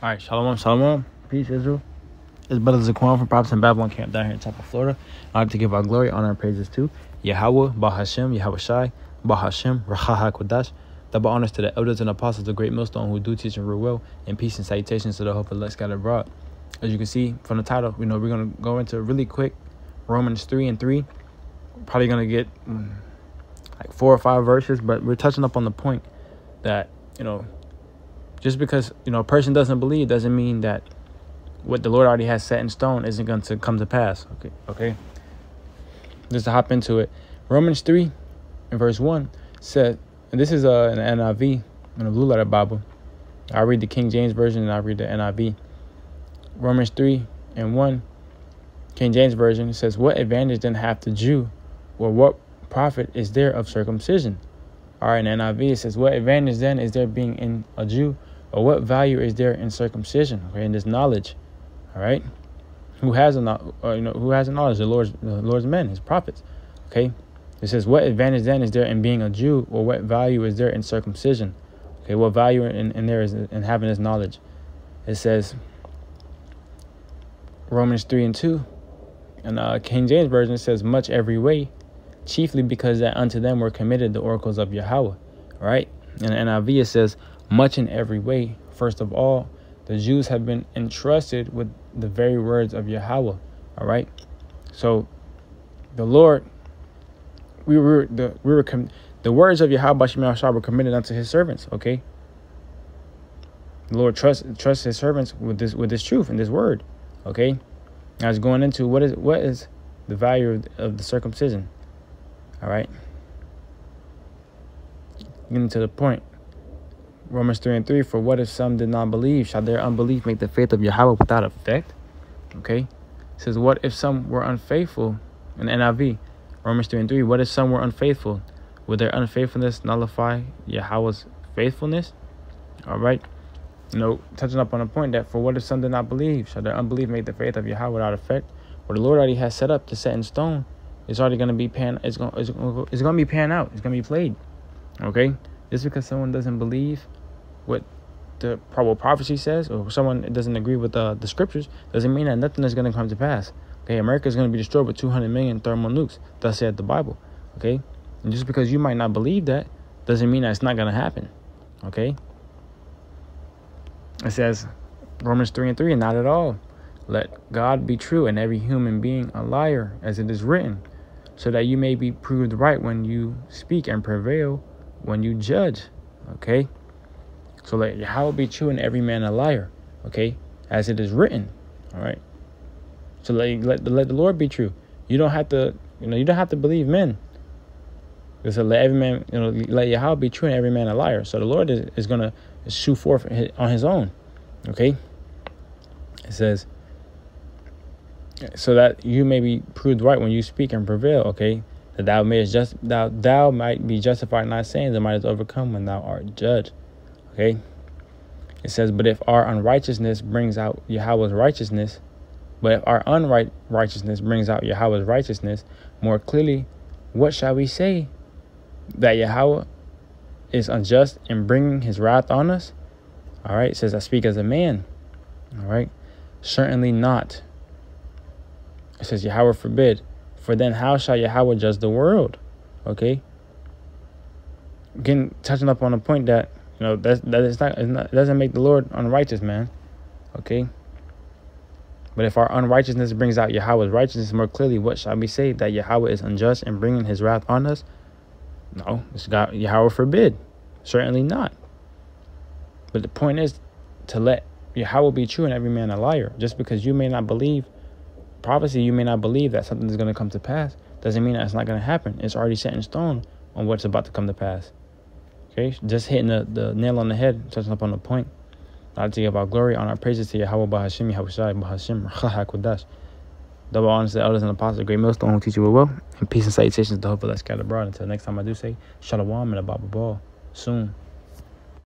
All right, shalom, shalom. Peace, Israel. It's Brother Zaquan from Prophets in Babylon Camp down here in Tampa, Florida. I'd like to give our glory, honor, and praises to YAHAWAH, BAHASHAM, YAHAWASHI, BAHASHAM, RAWCHAA, QADASH. Double honors to the elders and apostles of the Great Millstone who do teach and rule well, and peace and salutations to the hope of the scattered abroad. As you can see from the title, we're going to go into really quick Romans 3:3. Probably going to get like 4 or 5 verses, but we're touching up on the point that, just because, a person doesn't believe doesn't mean that what the Lord already has set in stone isn't going to come to pass. Okay. Just to hop into it. Romans 3 and verse 1 said, and this is an NIV, in a blue letter Bible. I read the King James Version and I read the NIV. Romans 3 and 1, King James Version, says, what advantage then hath the Jew, or what profit is there of circumcision? All right, in NIV it says, what advantage then is there being in a Jew, or what value is there in circumcision? Okay, in this knowledge. All right, who has a knowledge? The Lord's men, His prophets. Okay, it says, what advantage then is there in being a Jew, or what value is there in circumcision? Okay, what value in there is in having this knowledge? It says, Romans 3:2, and King James Version says, much every way, chiefly because that unto them were committed the oracles of Yahawah. All right, in the NIV it says, much in every way. First of all, the Jews have been entrusted with the very words of Yahawah. All right, so the Lord, the words of Yahawah were committed unto His servants. Okay, the Lord trusts His servants with this truth and this word. Okay, I was going into what is the value of the circumcision. All right, getting to the point. Romans 3:3, for what if some did not believe? Shall their unbelief make the faith of Yahawah without effect? Okay, it says, what if some were unfaithful? In NIV, Romans 3:3, what if some were unfaithful? Would their unfaithfulness nullify Yahawah's faithfulness? All right, touching up on a point that for what if some did not believe? Shall their unbelief make the faith of Yahawah without effect? What the Lord already has set up to set in stone, it's already going to be it's going to be pan out. It's going to be played. Okay, just because someone doesn't believe what the probable prophecy says, or someone doesn't agree with the scriptures, doesn't mean that nothing is going to come to pass. Okay, America is going to be destroyed with 200 million thermal nukes. Thus said the Bible. Okay, and just because you might not believe that doesn't mean that it's not going to happen. Okay, it says Romans 3:3, and not at all. Let God be true and every human being a liar, as it is written, so that you may be proved right when you speak and prevail when you judge. Okay, so let Yahawah be true and every man a liar. Okay, as it is written. All right, so let the Lord be true. You don't have to you don't have to believe men. So let every man let Yahawah be true and every man a liar. So the Lord is going to shoot forth on His own. Okay, it says, so that you may be proved right when you speak and prevail. Okay, that thou might be justified, not saying that might is overcome when thou art judged. Okay, it says, but if our unrighteousness brings out Yahawah's righteousness, brings out Yahawah's righteousness more clearly, what shall we say? That Yahawah is unjust in bringing His wrath on us? All right, it says, I speak as a man. All right, certainly not. It says, Yahawah forbid. For then how shall Yahawah judge the world? Okay, again, touching up on a point that it doesn't make the Lord unrighteous, man. Okay, but if our unrighteousness brings out Yahawah's righteousness more clearly, what shall we say? That Yahawah is unjust in bringing His wrath on us? No, it's God. Yahawah forbid. Certainly not. But the point is to let Yahawah be true and every man a liar. Just because you may not believe prophecy, you may not believe that something is going to come to pass, doesn't mean that it's not going to happen. It's already set in stone on what's about to come to pass. Okay, just hitting the nail on the head, touching up on the point. I'd like to give our glory, honor, praises to Yahawah, BAHASHAM, YAHAWASHI, BAHASHAM, RAWCHAA, QADASH. Double honors to the elders and apostles, the Great Millstone who teach you well, and peace and salutations to the hope of the scattered abroad. Until next time, I do say shalom and a Bible ball soon.